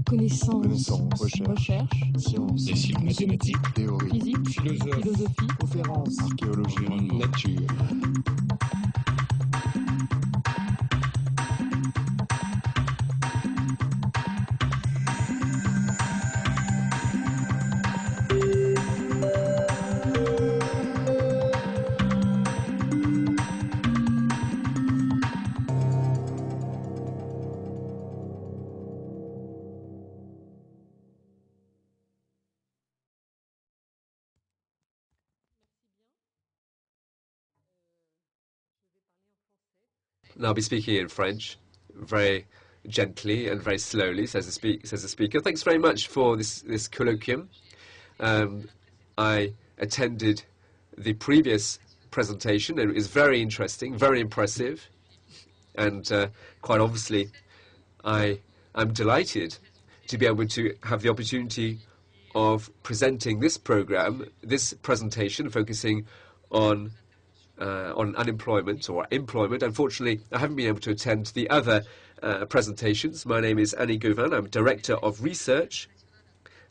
Connaissance, recherche, sciences, des mathématiques, théorie, physique, philosophie, conférences, archéologie, nature. And I'll be speaking in French, very gently and very slowly, says the speaker. Thanks very much for this colloquium. I attended the previous presentation, and it was very interesting, very impressive, and quite obviously, I'm delighted to be able to have the opportunity of presenting this program, this presentation, focusing on unemployment or employment. Unfortunately, I haven't been able to attend the other presentations. My name is Annie Gauvin. I'm Director of Research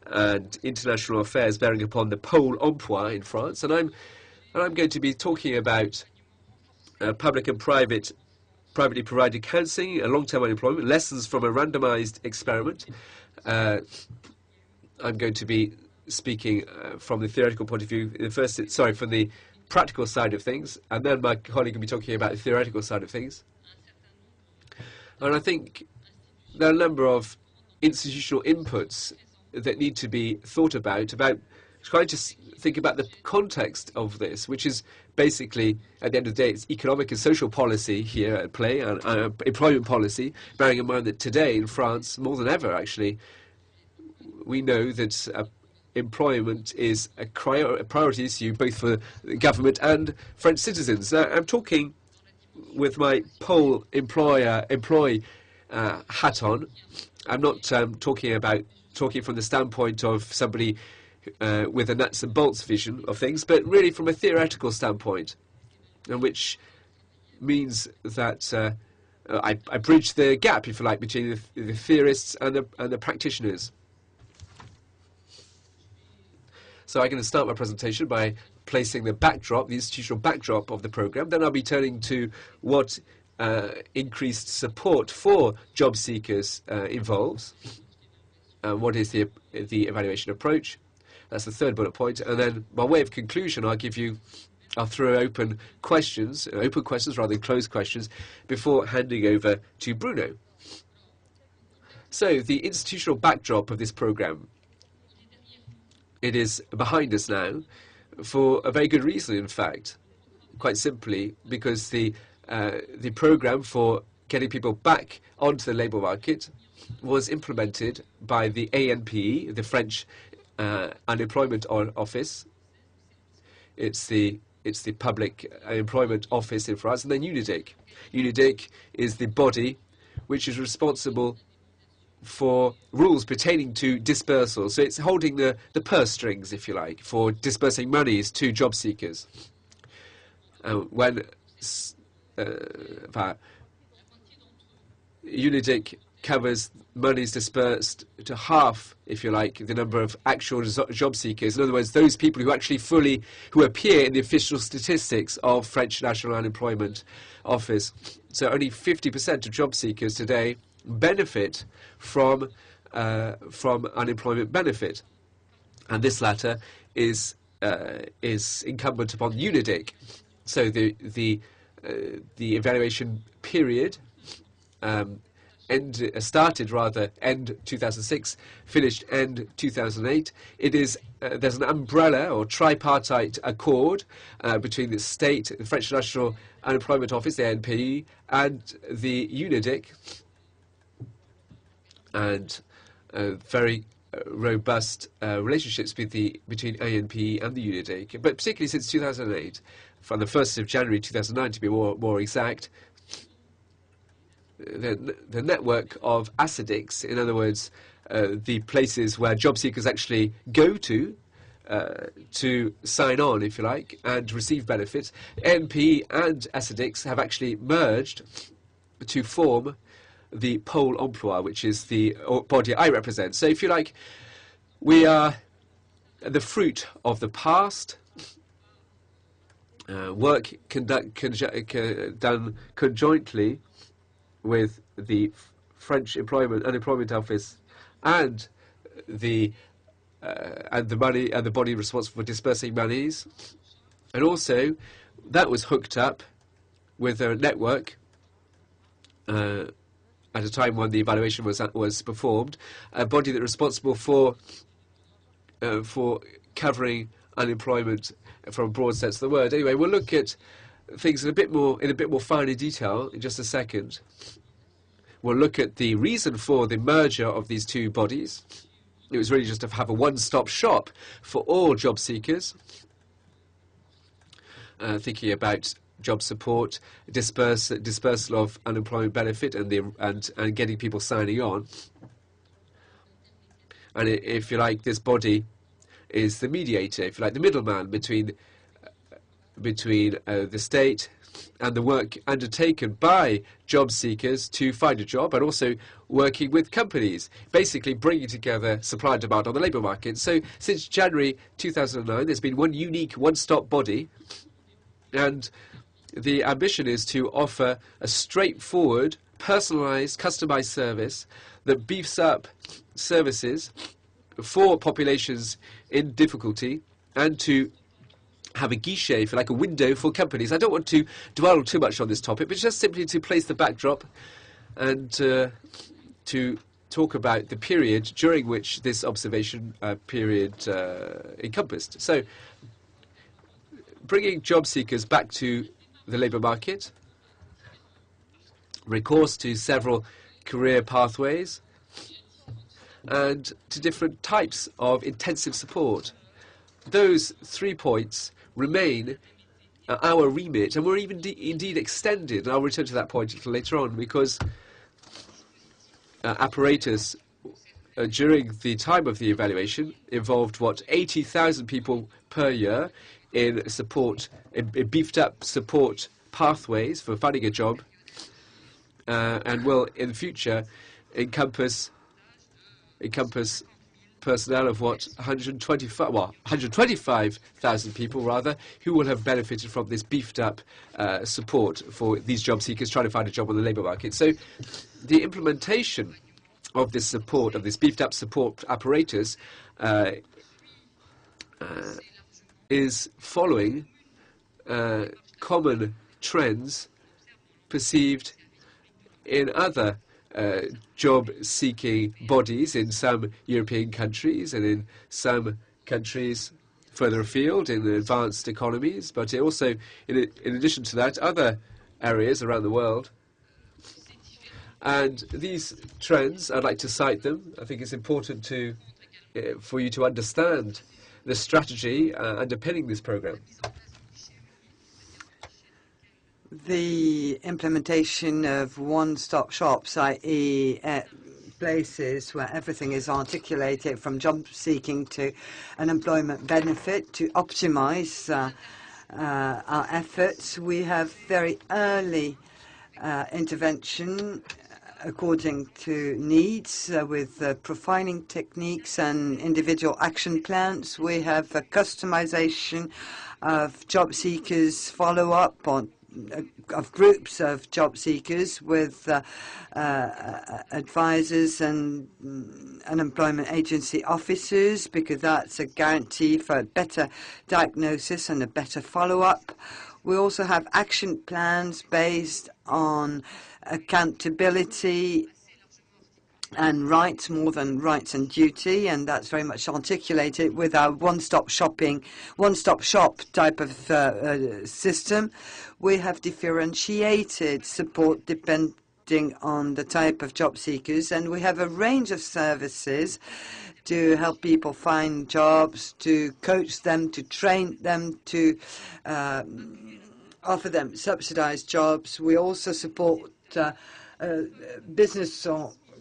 and International Affairs bearing upon the Pole Emploi in France, and I'm going to be talking about public and privately provided counselling, long-term unemployment, lessons from a randomized experiment. I'm going to be speaking from the theoretical point of view, from the practical side of things, and then my colleague will be talking about the theoretical side of things. And I think there are a number of institutional inputs that need to be thought about trying to think about the context of this, which is basically, at the end of the day, it's economic and social policy here at play, and employment policy, bearing in mind that today in France, more than ever actually, we know that employment is a priority issue both for the government and French citizens. Now, I'm talking with my Pole employee hat on. I'm not talking from the standpoint of somebody with a nuts and bolts vision of things, but really from a theoretical standpoint, and which means that I bridge the gap, if you like, between the theorists and the practitioners. So I'm going to start my presentation by placing the backdrop, the institutional backdrop of the program. Then I'll be turning to what increased support for job seekers involves, what is the evaluation approach. That's the third bullet point. And then by way of conclusion, I'll throw open questions rather than closed questions, before handing over to Bruno. So the institutional backdrop of this program. It is behind us now for a very good reason, in fact. Quite simply, because the program for getting people back onto the labour market was implemented by the ANPE, the French Unemployment Office. It's the public employment office in France, and then UNIDIC. UNIDIC is the body which is responsible for rules pertaining to dispersal. So it's holding the purse strings, if you like, for dispersing monies to job seekers. When UNIDIC covers monies dispersed to half, if you like, the number of actual job seekers. In other words, those people who actually who appear in the official statistics of French National Unemployment Office. So only 50% of job seekers today benefit from unemployment benefit, and this latter is incumbent upon UNIDIC. So the evaluation period started end 2006, finished end 2008. It is there's an umbrella or tripartite accord between the state, the French National Unemployment Office, the ANPE, and the UNIDIC. And very robust relationships between ANPE and the UNIDIC, but particularly since 2008, from the 1st of January 2009 to be more exact, the network of ASIDICs, in other words, the places where job seekers actually go to sign on, if you like, and receive benefits, ANPE and ASIDICs have actually merged to form the Pole Emploi, which is the body I represent. So if you like, we are the fruit of the past, work done conjointly with the French Unemployment Office and the body responsible for dispersing monies, and also that was hooked up with a network at a time when the evaluation was performed, a body that was responsible for covering unemployment from a broad sense of the word. Anyway, we'll look at things in a bit more finer detail in just a second. We'll look at the reason for the merger of these two bodies. It was really just to have a one-stop shop for all job seekers, thinking about job support, dispersal of unemployment benefit, and getting people signing on. And if you like, this body is the mediator, if you like, the middleman between the state and the work undertaken by job seekers to find a job, and also working with companies, basically bringing together supply and demand on the labour market. So since January 2009, there's been one unique, one-stop body, and the ambition is to offer a straightforward, personalised, customised service that beefs up services for populations in difficulty, and to have a guichet, if you like, a window for companies. I don't want to dwell too much on this topic, but just simply to place the backdrop and to talk about the period during which this observation period encompassed. So, bringing job seekers back to the labour market, recourse to several career pathways, and to different types of intensive support. Those 3 points remain our remit, and were even indeed extended, and I'll return to that point a little later on, because apparatus during the time of the evaluation involved, 80,000 people per year in support, in beefed up support pathways for finding a job, and will in the future encompass personnel of 125,000 people rather, who will have benefited from this beefed up support for these job seekers trying to find a job on the labour market. So the implementation of this support, of this beefed up support apparatus, is following common trends perceived in other job-seeking bodies in some European countries, and in some countries further afield in the advanced economies, but also, in addition to that, other areas around the world. And these trends, I'd like to cite them. I think it's important for you to understand the strategy underpinning this program. The implementation of one-stop shops, i.e. places where everything is articulated from job seeking to an employment benefit, to optimize our efforts. We have very early intervention according to needs with profiling techniques and individual action plans. We have a customization of job seekers, follow-up of groups of job seekers with advisors and unemployment agency officers, because that's a guarantee for a better diagnosis and a better follow-up. We also have action plans based on accountability and rights, more than rights and duty, and that's very much articulated with our one-stop shop type of system. We have differentiated support depending on the type of job seekers, and we have a range of services to help people find jobs, to coach them, to train them, to offer them subsidized jobs. We also support business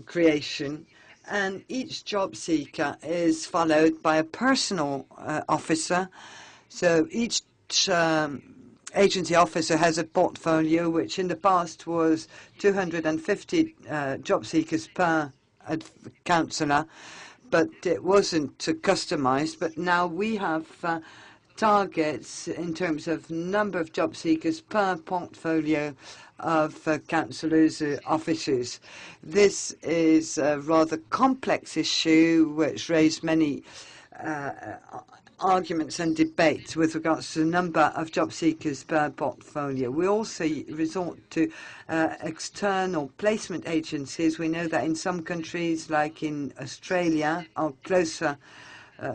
creation, and each job seeker is followed by a personal officer. So each agency officer has a portfolio which in the past was 250 job seekers per counsellor, but it wasn't customized. But now we have targets in terms of number of job seekers per portfolio of counsellors' officers. This is a rather complex issue which raised many arguments and debates with regards to the number of job seekers per portfolio. We also resort to external placement agencies. We know that in some countries, like in Australia, or closer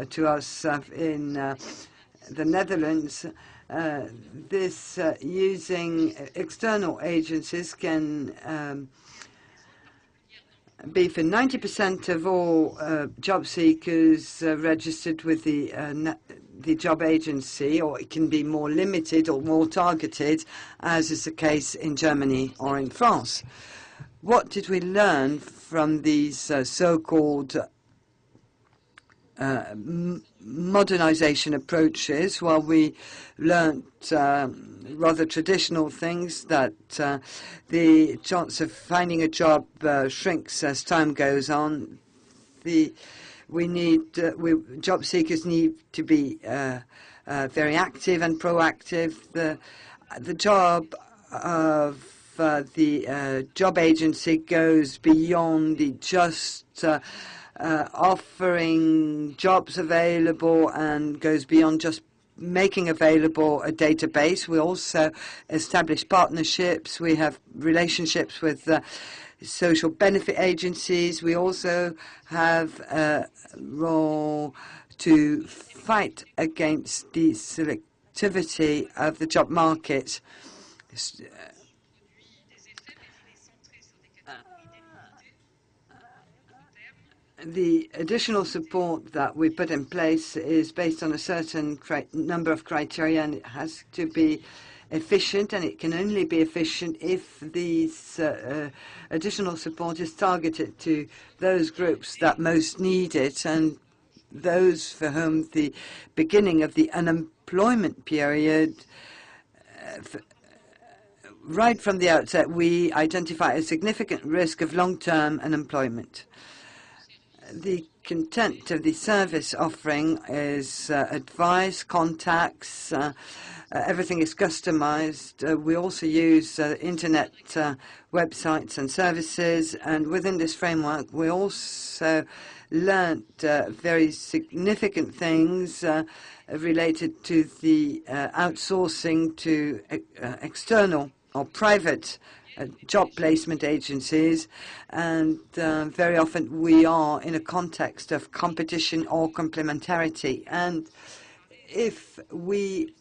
to us in the Netherlands, this using external agencies can be for 90% of all job seekers registered with the job agency, or it can be more limited or more targeted, as is the case in Germany or in France. What did we learn from these so-called modernization approaches? Well, we learned rather traditional things, that the chance of finding a job shrinks as time goes on. Job seekers need to be very active and proactive. The job of the job agency goes beyond the just offering jobs available and goes beyond just making available a database. We also establish partnerships. We have relationships with social benefit agencies. We also have a role to fight against the selectivity of the job market. The additional support that we put in place is based on a certain number of criteria, and it has to be efficient, and it can only be efficient if these additional support is targeted to those groups that most need it and those for whom the beginning of the unemployment period, right from the outset, we identify a significant risk of long-term unemployment. The content of the service offering is advice, contacts, everything is customized. We also use internet websites and services, and within this framework we also learned very significant things related to the outsourcing to external or private job placement agencies, and very often we are in a context of competition or complementarity. And if we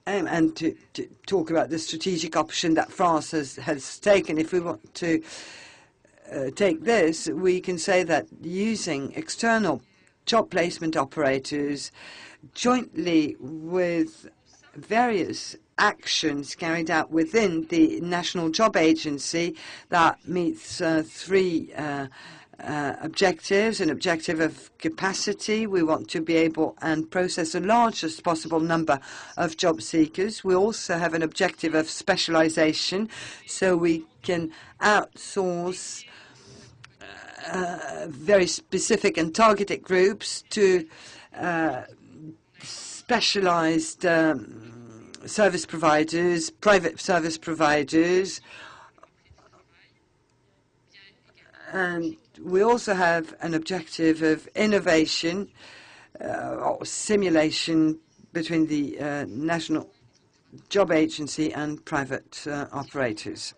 aim and to talk about the strategic option that France has taken, if we want to take this, we can say that using external job placement operators jointly with various actions carried out within the national job agency that meets three objectives: an objective of capacity. We want to be able and process the largest possible number of job seekers. We also have an objective of specialization, so we can outsource very specific and targeted groups to specialized service providers, private service providers. And we also have an objective of innovation or simulation between the national job agency and private operators.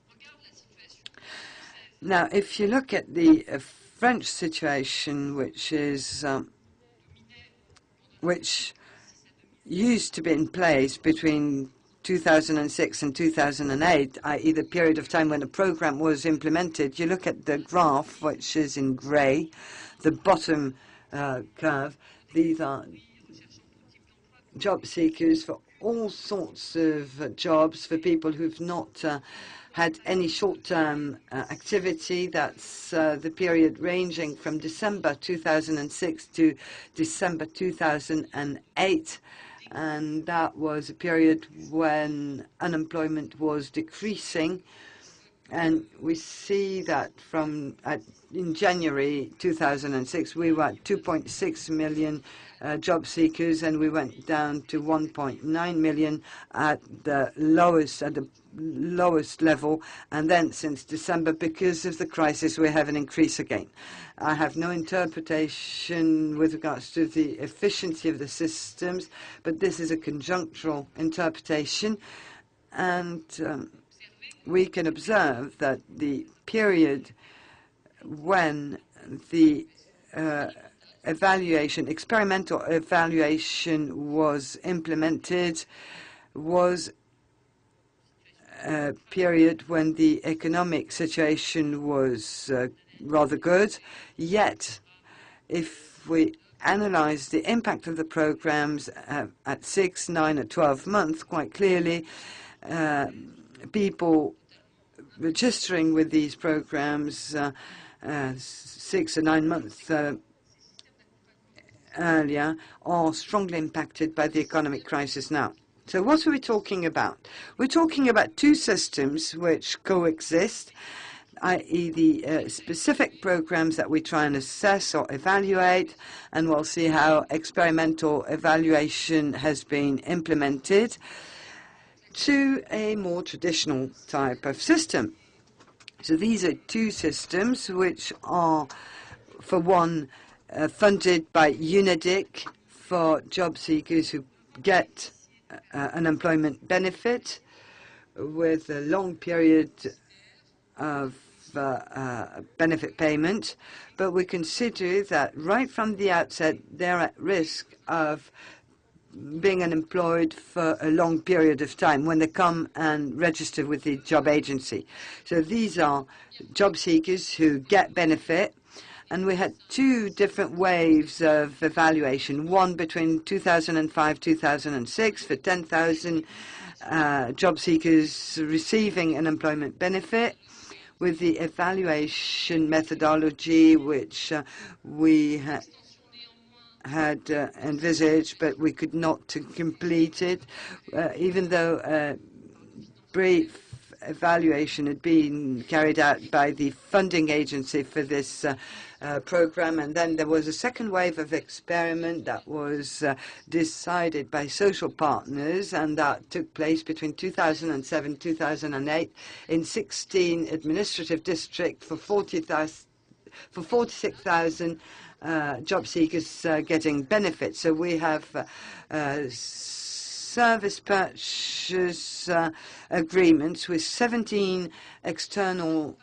Now, if you look at the French situation, which used to be in place between 2006 and 2008, i.e. the period of time when the program was implemented, you look at the graph, which is in gray, the bottom curve. These are job seekers for all sorts of jobs, for people who've not had any short-term activity. That's the period ranging from December 2006 to December 2008. and that was a period when unemployment was decreasing. And we see that in January 2006, we were at 2.6 million job seekers, and we went down to 1.9 million at the lowest level. And then since December, because of the crisis, we have an increase again. I have no interpretation with regards to the efficiency of the systems, but this is a conjunctural interpretation. And we can observe that the period when the experimental evaluation was implemented was a period when the economic situation was rather good. Yet, if we analyze the impact of the programs at 6, 9, or 12 months, quite clearly, people registering with these programs 6 or 9 months earlier are strongly impacted by the economic crisis now. So what are we talking about? We're talking about two systems which coexist, i.e. the specific programs that we try and assess or evaluate, and we'll see how experimental evaluation has been implemented, to a more traditional type of system. So these are two systems which are, for one, funded by UNIDIC for job seekers who get an employment benefit with a long period of benefit payment. But we consider that right from the outset, they're at risk of being unemployed for a long period of time when they come and register with the job agency. So these are job seekers who get benefit, and we had two different waves of evaluation, one between 2005-2006 for 10,000 job seekers receiving an employment benefit, with the evaluation methodology which we had envisaged, but we could not complete it, even though brief evaluation had been carried out by the funding agency for this program. And then there was a second wave of experiment that was decided by social partners, and that took place between 2007 and 2008 in 16 administrative districts for 46,000 job seekers getting benefits. So we have service purchase agreements with 17 external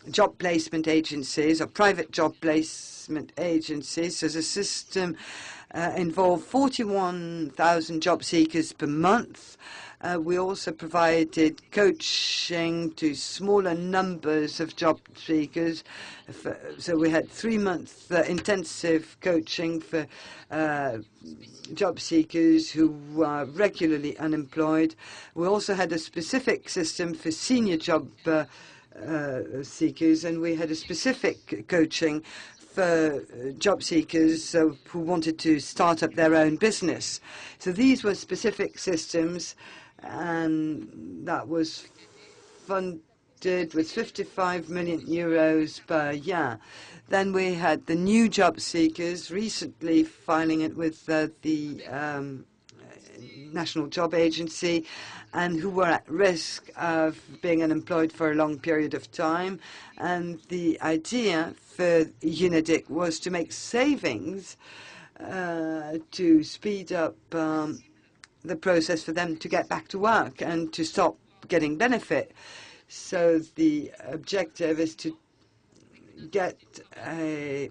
job placement agencies or private job placement agencies. So the system involved 41,000 job seekers per month. We also provided coaching to smaller numbers of job seekers. So we had 3-month intensive coaching for job seekers who were regularly unemployed. We also had a specific system for senior job seekers, and we had a specific coaching for job seekers who wanted to start up their own business. So these were specific systems, and that was funded with 55 million euros per year. Then we had the new job seekers recently filing it with the National Job Agency, and who were at risk of being unemployed for a long period of time. And the idea for UNIDIC was to make savings to speed up the process for them to get back to work and to stop getting benefit. So the objective is to get a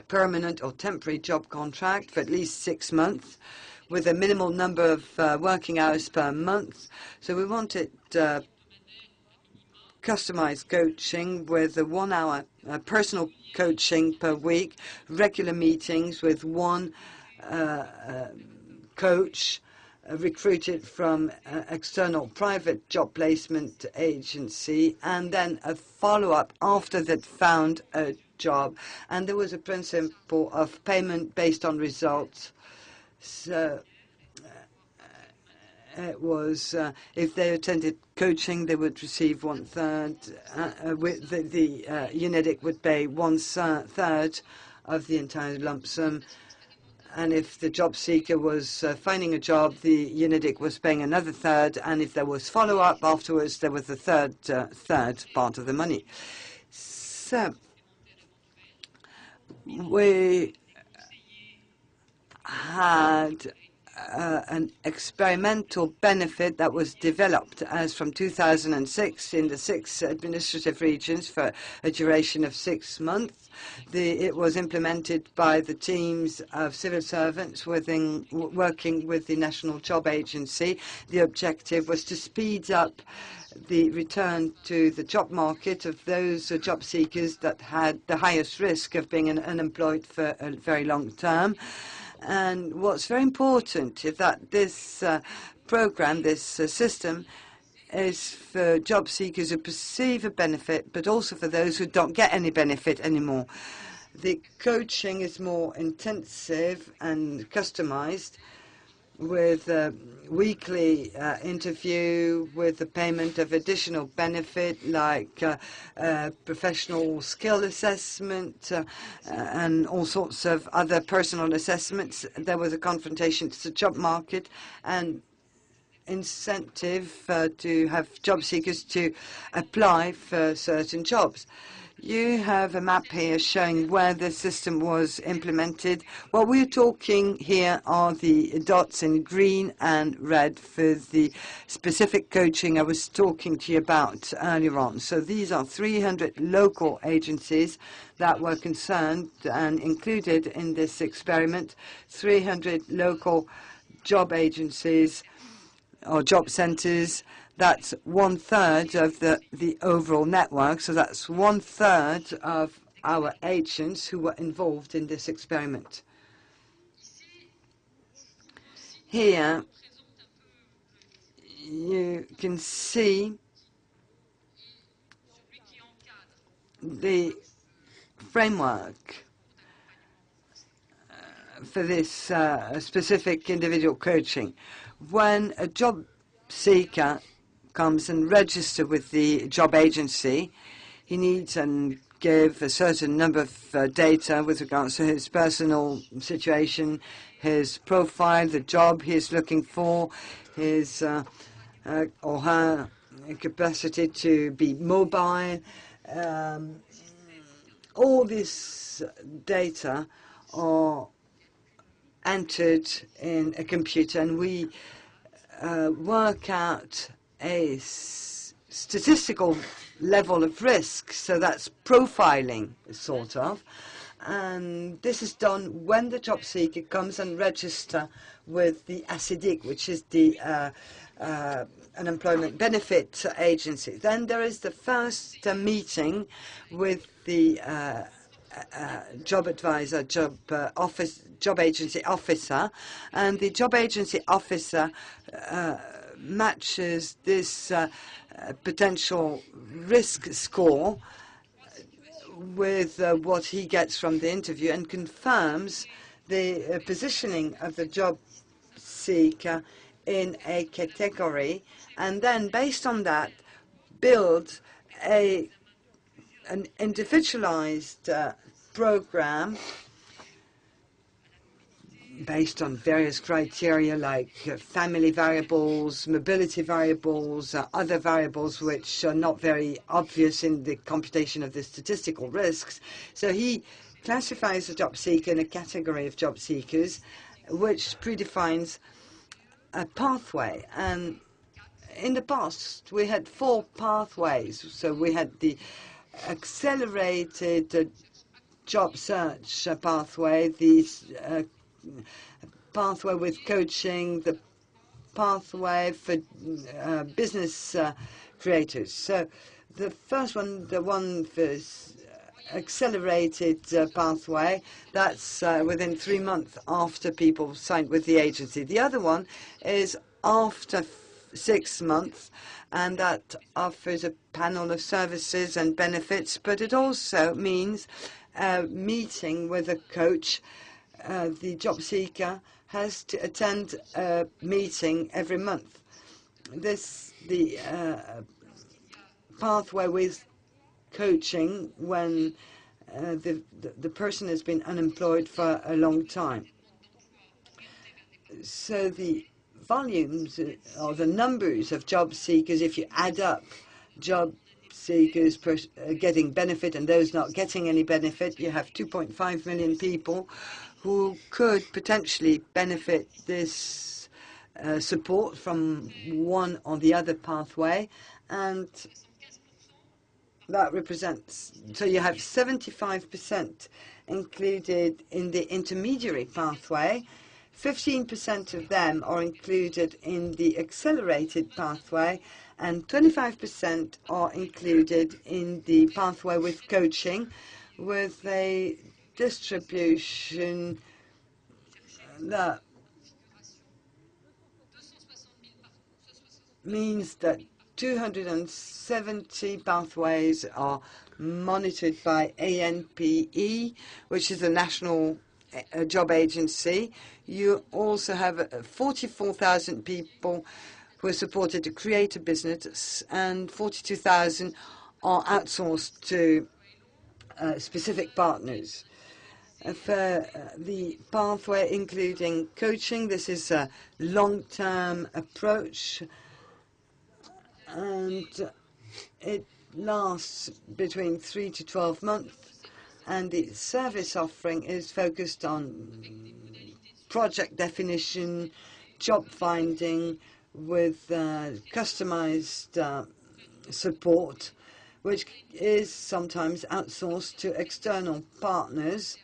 permanent or temporary job contract for at least 6 months with a minimal number of working hours per month. So we wanted customized coaching with a 1-hour personal coaching per week, regular meetings with one coach recruited from external private job placement agency, and then a follow-up after they'd found a job. And there was a principle of payment based on results. So it was, if they attended coaching, they would receive 1/3. The UNEDIC would pay 1/3 of the entire lump sum. And if the job seeker was finding a job, the UNEDIC was paying another third. And if there was follow-up afterwards, there was the third part of the money. So we had an experimental benefit that was developed as from 2006 in the 6 administrative regions for a duration of 6 months. It was implemented by the teams of civil servants working with the National Job Agency. The objective was to speed up the return to the job market of those job seekers that had the highest risk of being unemployed for a very long term. And what's very important is that this program, this system, is for job seekers who perceive a benefit, but also for those who don't get any benefit anymore. The coaching is more intensive and customized, with a weekly interview, with the payment of additional benefit like professional skill assessment and all sorts of other personal assessments. There was a confrontation to the job market and incentive to have job seekers to apply for certain jobs. You have a map here showing where the system was implemented. What we're talking here are the dots in green and red for the specific coaching I was talking to you about earlier on. So these are 300 local agencies that were concerned and included in this experiment, 300 local job agencies or job centers. That's 1/3 of the overall network. So that's 1/3 of our agents who were involved in this experiment. Here you can see the framework for this specific individual coaching. When a job seeker comes and register with the job agency, he needs and give a certain number of data with regards to his personal situation, his profile, the job he is looking for, his or her capacity to be mobile. All this data are entered in a computer, and we work out a statistical level of risk. So that's profiling, sort of. And this is done when the job seeker comes and registers with the ACDIC, which is the unemployment benefit agency. Then there is the first meeting with the job advisor, job agency officer, and the job agency officer matches this potential risk score with what he gets from the interview and confirms the positioning of the job seeker in a category, and then based on that build an individualized program based on various criteria like family variables, mobility variables, other variables which are not very obvious in the computation of the statistical risks. So he classifies the job seeker in a category of job seekers which predefines a pathway. And in the past, we had 4 pathways. So we had the accelerated job search pathway, the pathway with coaching, the pathway for business creators. So the first one, the one for accelerated pathway, that's within 3 months after people signed with the agency. The other one is after 6 months, and that offers a panel of services and benefits, but it also means a meeting with a coach the job seeker has to attend a meeting every month. The pathway with coaching when the person has been unemployed for a long time. So the volumes or the numbers of job seekers, if you add up job seekers getting benefit and those not getting any benefit, you have 2.5 million people who could potentially benefit this support from one or the other pathway. And that represents, so you have 75% included in the intermediary pathway, 15% of them are included in the accelerated pathway, and 25% are included in the pathway with coaching, with a distribution that means that 270 pathways are monitored by ANPE, which is the national job agency. You also have 44,000 people who are supported to create a business, and 42,000 are outsourced to specific partners. For the pathway including coaching, this is a long-term approach, and it lasts between 3 to 12 months, and the service offering is focused on project definition, job finding with customized support, which is sometimes outsourced to external partners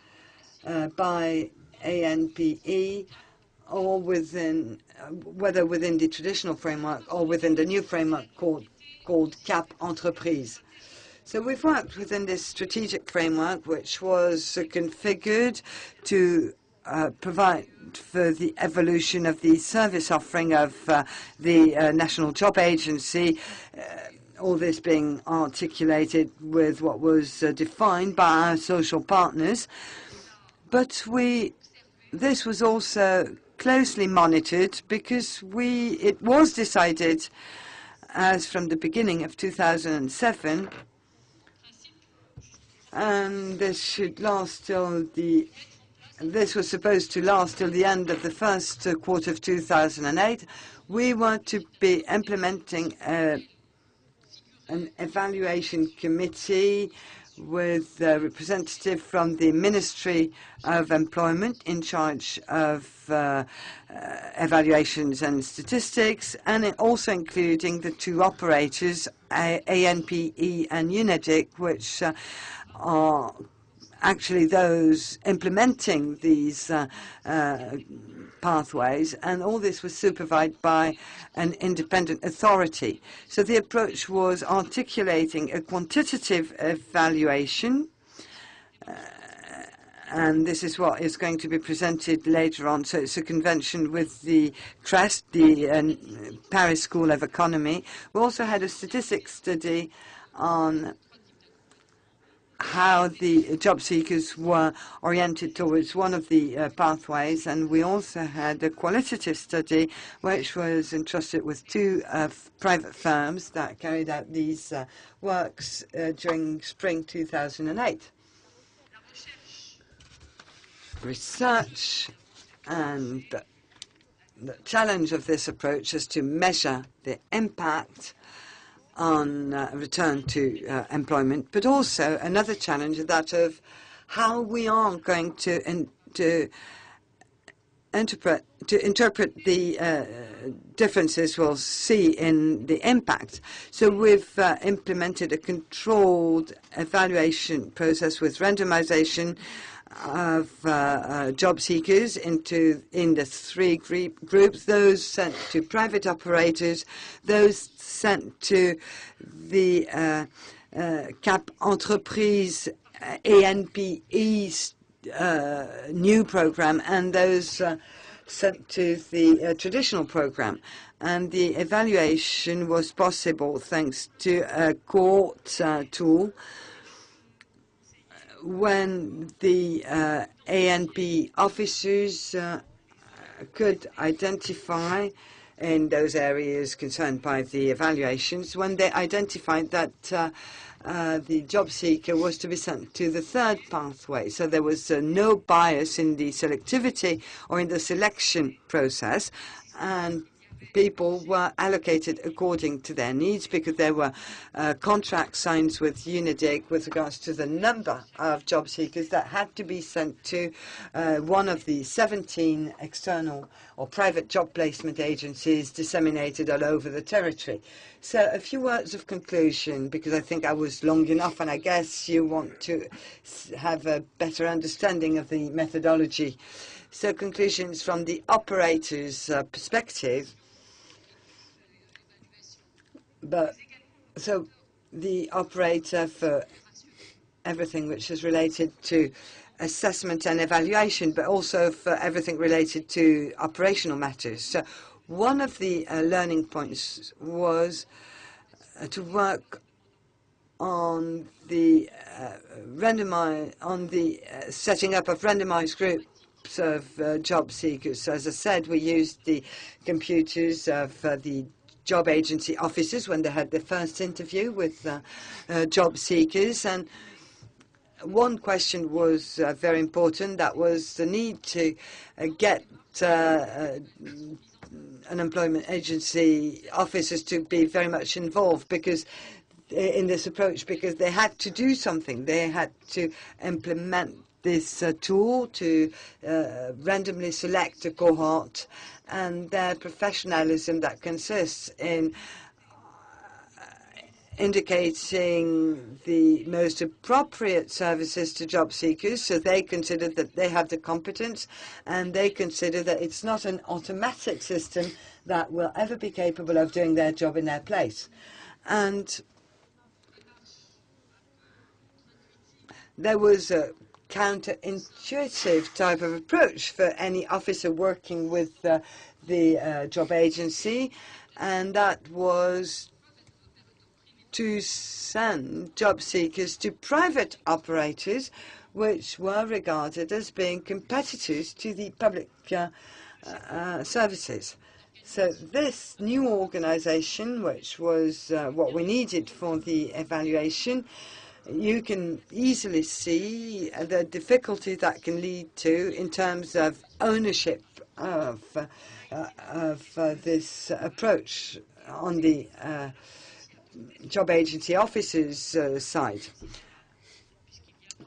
by ANPE, or within, whether within the traditional framework or within the new framework called CAP Entreprise. So we've worked within this strategic framework, which was configured to provide for the evolution of the service offering of the National Job Agency, all this being articulated with what was defined by our social partners. But this was also closely monitored because it was decided, as from the beginning of 2007, and this should last till this was supposed to last till the end of the first quarter of 2008. We were to be implementing an evaluation committee with a representative from the Ministry of Employment in charge of evaluations and statistics, and also including the two operators, ANPE and UNEDIC, which are actually those implementing these pathways, and all this was supervised by an independent authority. So the approach was articulating a quantitative evaluation, and this is what is going to be presented later on. So it's a convention with the CREST, the Paris School of Economy. We also had a statistics study on how the job seekers were oriented towards one of the pathways, and we also had a qualitative study which was entrusted with two private firms that carried out these works during spring 2008. Research and the challenge of this approach is to measure the impact on return to employment, but also another challenge is that of how we are going to interpret the differences we'll see in the impact. So we've implemented a controlled evaluation process with randomization of job seekers in the three groups: those sent to private operators, those sent to the CAP Entreprise ANPE new program, and those sent to the traditional program. And the evaluation was possible thanks to a cohort tool, when the ANP officers could identify in those areas concerned by the evaluations, when they identified that the job seeker was to be sent to the third pathway. So there was no bias in the selectivity or in the selection process, and people were allocated according to their needs, because there were contract signs with UNIDIC with regards to the number of job seekers that had to be sent to one of the 17 external or private job placement agencies disseminated all over the territory. So a few words of conclusion, because I think I was long enough, and I guess you want to have a better understanding of the methodology. So conclusions from the operator's perspective. So the operator for everything which is related to assessment and evaluation, but also for everything related to operational matters. So one of the learning points was to work on the setting up of randomized groups of job seekers. So as I said, we used the computers of the job agency officers when they had their first interview with job seekers. And one question was very important. That was the need to get unemployment agency officers to be very much involved in this approach, because they had to do something. They had to implement this tool to randomly select a cohort, and their professionalism that consists in indicating the most appropriate services to job seekers, so they consider that they have the competence, and they consider that it's not an automatic system that will ever be capable of doing their job in their place. And there was a counterintuitive type of approach for any officer working with the job agency, and that was to send job seekers to private operators, which were regarded as being competitors to the public services. So this new organization, which was what we needed for the evaluation, you can easily see the difficulty that can lead to in terms of ownership of this approach on the job agency officers' side.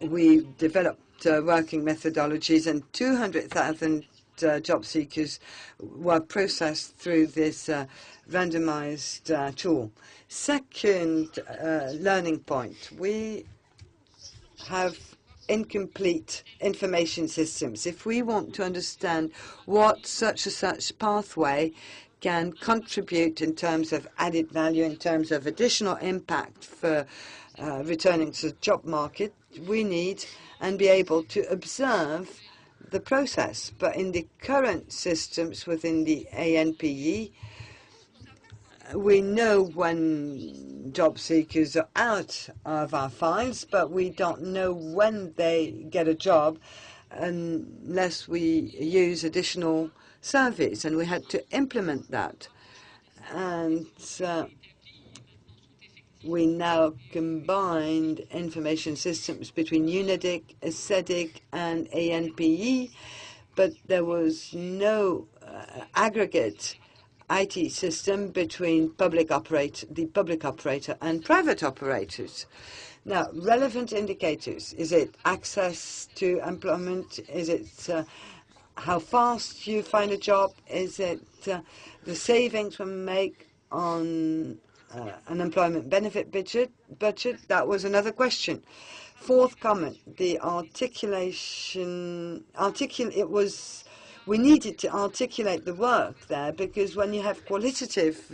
We developed working methodologies, and 200,000 job seekers were processed through this randomized tool. Second learning point, we have incomplete information systems. If we want to understand what such a such pathway can contribute in terms of added value, in terms of additional impact for returning to the job market, we need and be able to observe the process. But in the current systems within the ANPE, we know when job seekers are out of our files, but we don't know when they get a job unless we use additional surveys, and we had to implement that. And we now combined information systems between UNIDIC, CDIC, and ANPE, but there was no aggregate IT system between the public operator and private operators. Now, relevant indicators: is it access to employment? Is it how fast you find a job? Is it the savings we make on an employment benefit budget? That was another question. Fourth comment: the articulation. We needed to articulate the work there, because when you have qualitative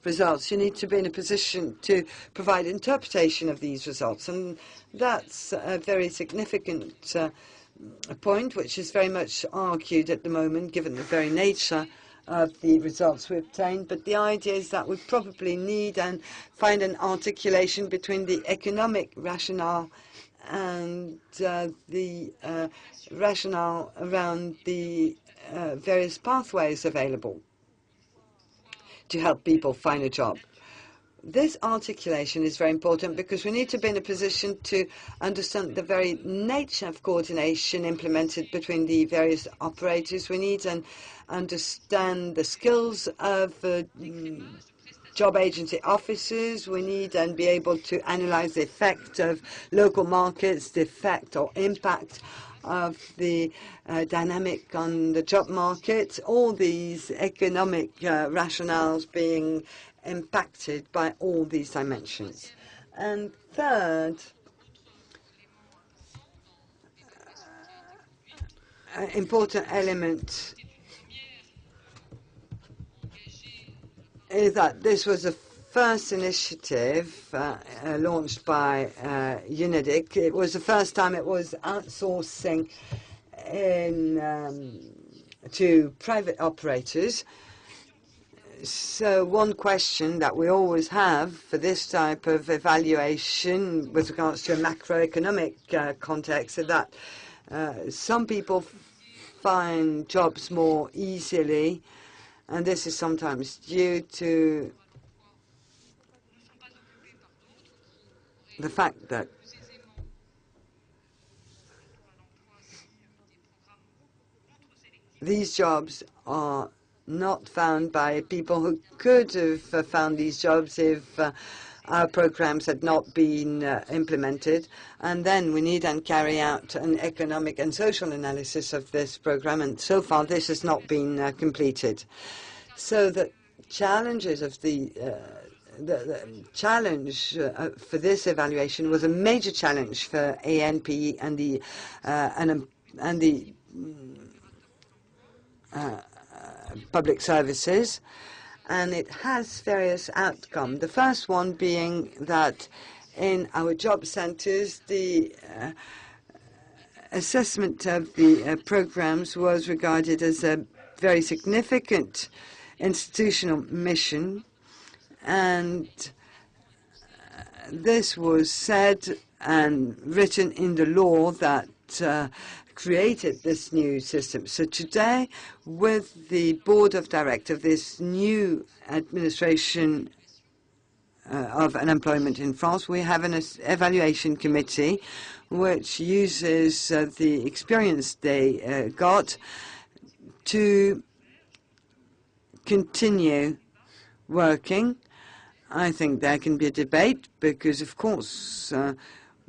results, you need to be in a position to provide interpretation of these results. And that's a very significant point, which is very much argued at the moment, given the very nature of the results we obtained. But the idea is that we probably need and find an articulation between the economic rationale and the rationale around the various pathways available to help people find a job. This articulation is very important because we need to be in a position to understand the very nature of coordination implemented between the various operators. We need to understand the skills of job agency officers. We need and be able to analyze the effect of local markets, the effect or impact of the dynamic on the job market, all these economic rationales being impacted by all these dimensions. And third, important element is that this was the first initiative launched by UNIDIC. It was the first time it was outsourcing to private operators. So one question that we always have for this type of evaluation with regards to a macroeconomic context is that some people find jobs more easily, and this is sometimes due to the fact that these jobs are not found by people who could have found these jobs if our programs had not been implemented. And then we need and carry out an economic and social analysis of this program, and so far this has not been completed. So the challenges of the challenge for this evaluation was a major challenge for ANP and the public services, and it has various outcomes. The first one being that in our job centers, the assessment of the programs was regarded as a very significant institutional mission, and this was said and written in the law that created this new system. So today, with the board of directors, this new administration of unemployment in France, we have an evaluation committee which uses the experience they got to continue working. I think there can be a debate because, of course,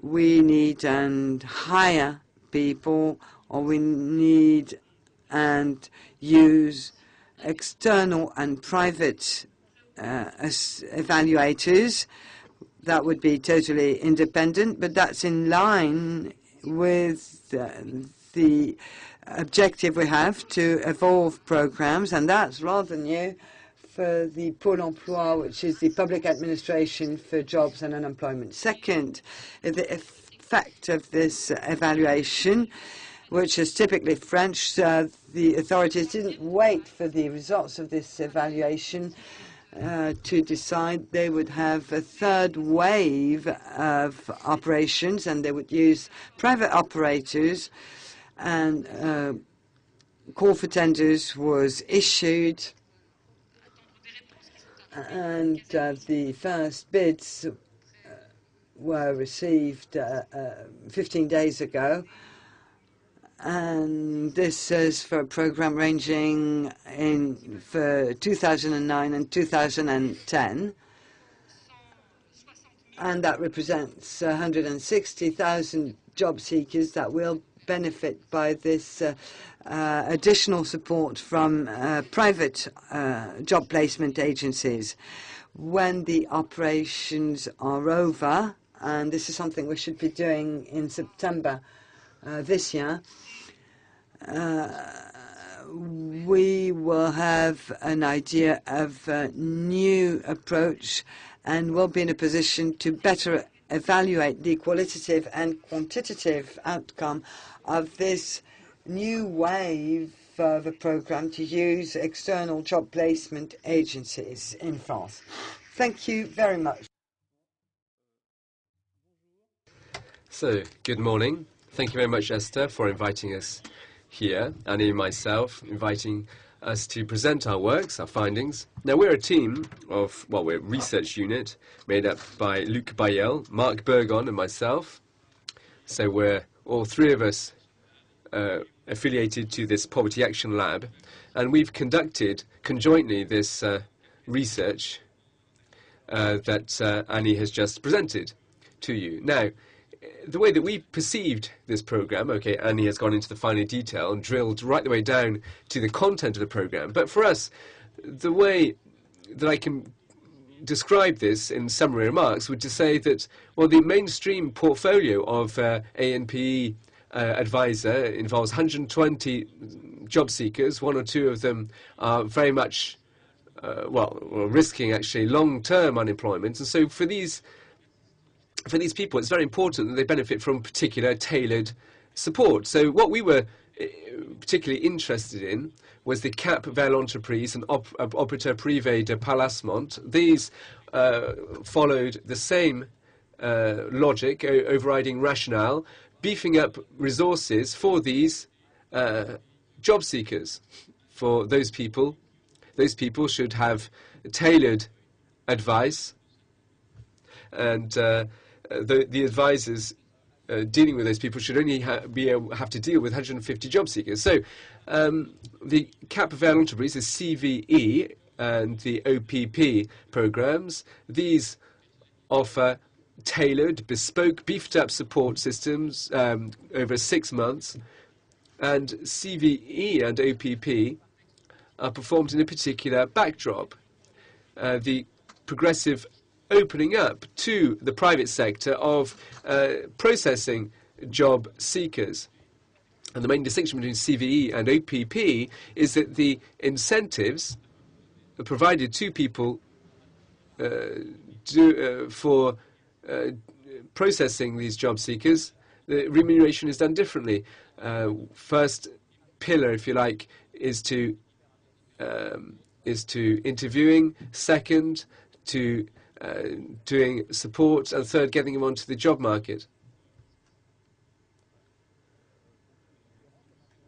we need and hire people, or we need and use external and private evaluators that would be totally independent, but that's in line with the objective we have to evolve programs, and that's rather new for the Pole Emploi, which is the public administration for jobs and unemployment. Second, the effect of this evaluation, which is typically French. The authorities didn't wait for the results of this evaluation to decide. They would have a third wave of operations, and they would use private operators, and call for tenders was issued, and the first bids were received 15 days ago, and this is for a program ranging for 2009 and 2010, and that represents 160,000 job seekers that will benefit by this additional support from private job placement agencies. When the operations are over, and this is something we should be doing in September this year, we will have an idea of a new approach, and will be in a position to better evaluate the qualitative and quantitative outcome of this new wave of a program to use external job placement agencies in France. Thank you very much. So, good morning. Thank you very much, Esther, for inviting us here, Annie and myself, inviting us to present our works, our findings. Now, we're a team of, well, we're a research unit made up by Luc Bayel, Marc Bergon, and myself. So we're all three of us affiliated to this Poverty Action Lab, and we've conducted conjointly this research that Annie has just presented to you. Now, the way that we perceived this program, okay, Annie has gone into the finer detail and drilled right the way down to the content of the program, but for us, the way that I can describe this in summary remarks would to say that, well, the mainstream portfolio of ANPE advisor involves 120 job seekers. One or two of them are very much, risking actually long-term unemployment, and so for these people, it's very important that they benefit from particular tailored support. So what we were particularly interested in was the cap vers l'entreprise and operateur privé de placement. These followed the same logic, overriding rationale, beefing up resources for these job seekers. For those people should have tailored advice, and the advisors dealing with those people should only have to deal with 150 job seekers. So the cap vers l'entreprise, the CVE and the OPP programs, these offer tailored, bespoke, beefed up support systems over 6 months, and CVE and OPP are performed in a particular backdrop. The progressive opening up to the private sector of processing job seekers. And the main distinction between CVE and OPP is that the incentives provided to people for processing these job seekers, the remuneration is done differently. First pillar, if you like, is to interviewing. Second, to doing support, and third, getting them onto the job market.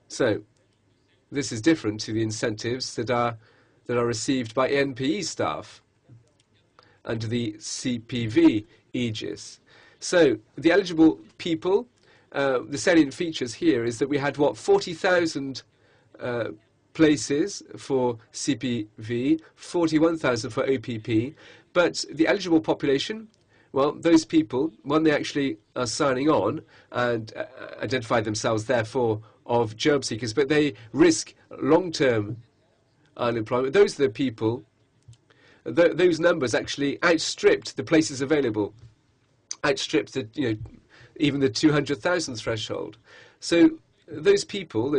So, this is different to the incentives that are received by NPE staff under the CPV aegis. So, the eligible people, the salient features here is that we had 40,000 places for CPV, 41,000 for OPP. But the eligible population, well, those people, when they actually are signing on and identify themselves, therefore, of job seekers, but they risk long-term unemployment, those are the people, those numbers actually outstripped the places available, outstripped even the 200,000 threshold. So those people,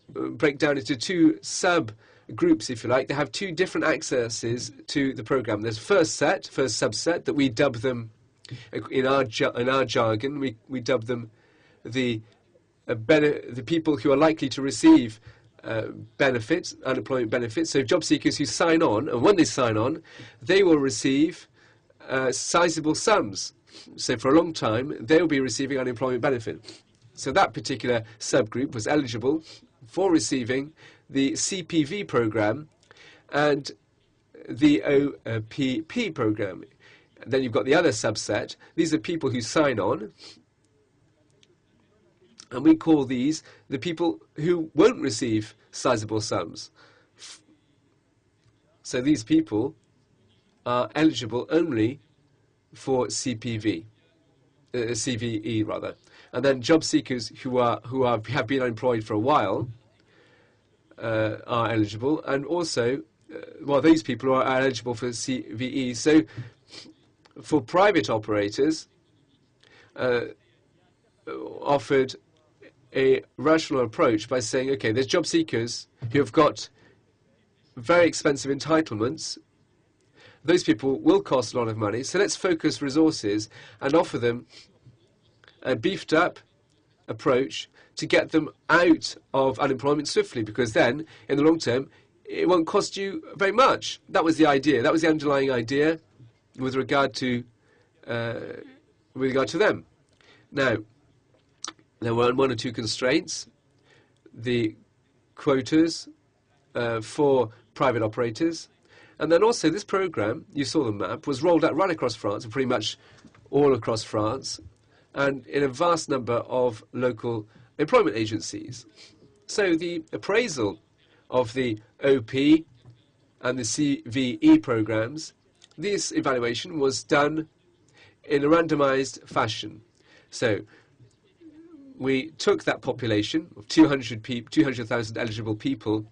break down into two sub-groups, if you like. They have two different accesses to the program. There's first subset, that we dub them, in our jargon, we dub them the people who are likely to receive benefits, unemployment benefits. So job seekers who sign on, and when they sign on, they will receive sizable sums. So for a long time, they will be receiving unemployment benefit. So that particular subgroup was eligible for receiving the CPV program and the OPP program. And then you've got the other subset. These are people who sign on, and we call these the people who won't receive sizable sums. So these people are eligible only for CPV, CVE rather. And then job seekers who have been unemployed for a while are eligible, and also, these people are eligible for CVE. So, for private operators, offered a rational approach by saying, okay, there's job seekers who have got very expensive entitlements. Those people will cost a lot of money, so let's focus resources and offer them a beefed up approach to get them out of unemployment swiftly, because then, in the long term, it won't cost you very much. That was the idea. That was the underlying idea with regard to them. Now, there were one or two constraints. The quotas for private operators. And then also this program, you saw the map, was rolled out right across France, and pretty much all across France, and in a vast number of local employment agencies. So the appraisal of the OP and the CVE programs, this evaluation was done in a randomized fashion. So we took that population of 200,000 eligible people,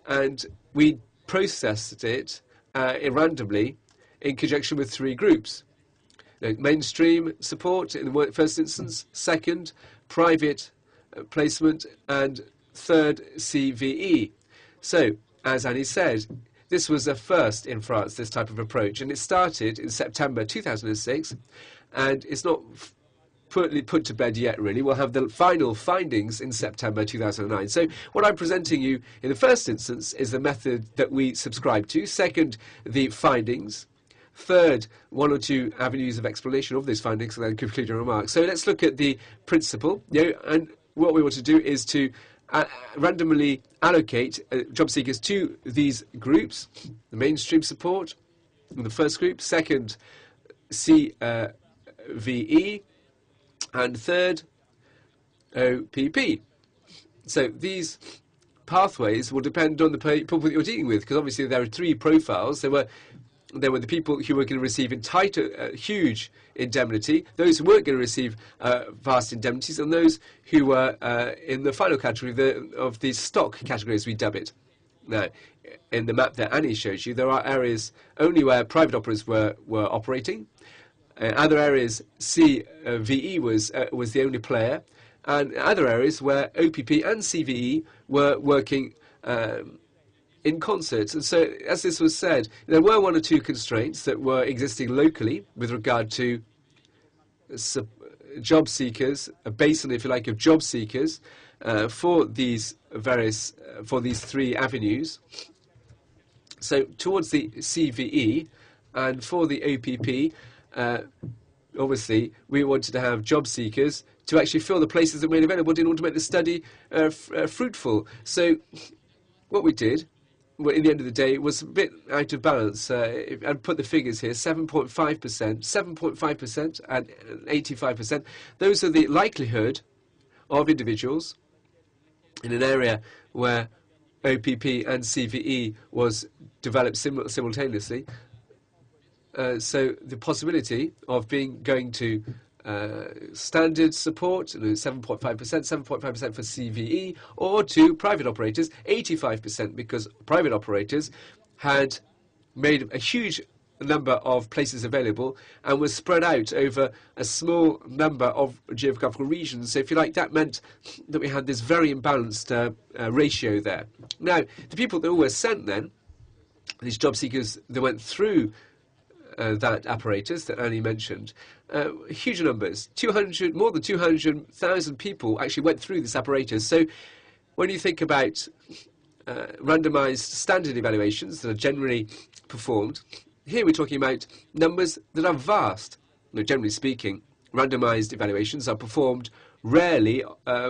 and we processed it randomly in conjunction with three groups. Mainstream support in the first instance, second, private placement, and third, CVE. So, as Annie said, this was a first in France, this type of approach, and it started in September 2006, and it's not put to bed yet, really. We'll have the final findings in September 2009. So what I'm presenting you in the first instance is the method that we subscribe to. Second, the findings. Third, one or two avenues of explanation of these findings, and then concluding remarks. So let's look at the principle. And what we want to do is to randomly allocate job seekers to these groups. The mainstream support in the first group. Second, CVE. And third, OPP. So these pathways will depend on the people that you're dealing with, because obviously there are three profiles. There were the people who were going to receive huge indemnity, those who weren't going to receive vast indemnities, and those who were in the final category of the stock category, as we dub it. Now, in the map that Annie shows you, there are areas only where private operators were operating. Other areas, CVE was the only player, and other areas where OPP and CVE were working in concert. And so, as this was said, there were one or two constraints that were existing locally with regard to job seekers, a basin, if you like, of job seekers for these three avenues. So, towards the CVE and for the OPP, obviously, we wanted to have job seekers to actually fill the places that were made available in order to make the study fruitful. So what we did, in the end of the day, was a bit out of balance. I'd put the figures here, 7.5%, and 85%. Those are the likelihood of individuals in an area where OPP and CVE was developed simultaneously. So the possibility of going to standard support, 7.5%, 7.5% for CVE, or to private operators, 85%, because private operators had made a huge number of places available and was spread out over a small number of geographical regions. So if you like, that meant that we had this very imbalanced ratio there. Now, the people that were sent then, these job seekers that went through that apparatus that Annie mentioned, huge numbers, more than 200,000 people actually went through this apparatus. So when you think about randomized standard evaluations that are generally performed, here we're talking about numbers that are vast. Generally speaking, randomized evaluations are performed rarely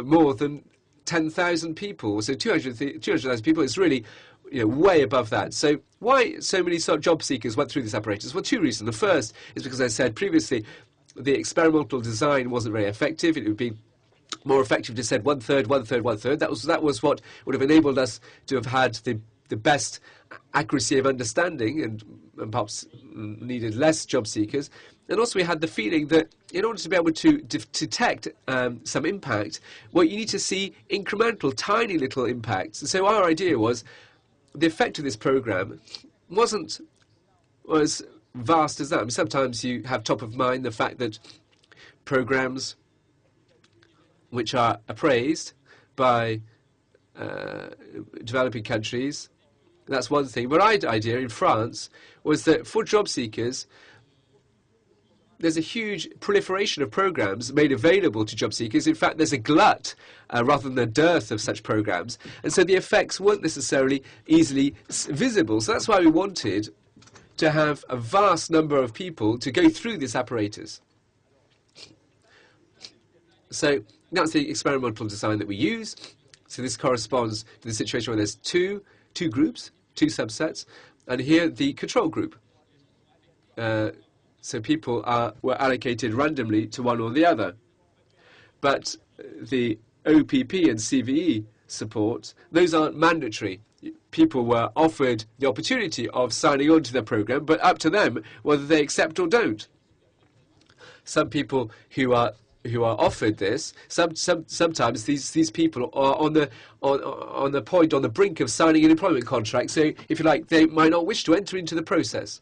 more than 10,000 people. So 200,000 people is really way above that. So why so many job seekers went through this apparatus? Well, two reasons. The first is because I said previously the experimental design wasn't very effective. It would be more effective to said one third. That was what would have enabled us to have had the best accuracy of understanding, and perhaps needed less job seekers. And also we had the feeling that in order to be able to detect some impact, well, you need to see incremental, tiny little impacts. And so our idea was the effect of this program was vast as that. I mean, sometimes you have top of mind the fact that programs which are appraised by developing countries, that's one thing. But our idea in France was that for job seekers, there's a huge proliferation of programs made available to job seekers. In fact, there's a glut rather than a dearth of such programs. And so the effects weren't necessarily easily visible. So that's why we wanted to have a vast number of people to go through this apparatus. So that's the experimental design that we use. So this corresponds to the situation where there's two groups, two subsets, and here the control group. So people were allocated randomly to one or the other. But the OPP and CVE support, those aren't mandatory. People were offered the opportunity of signing on to the program, but up to them whether they accept or don't. Some people who are offered this, sometimes these people are on the point, on the brink of signing an employment contract. So, if you like, they might not wish to enter into the process.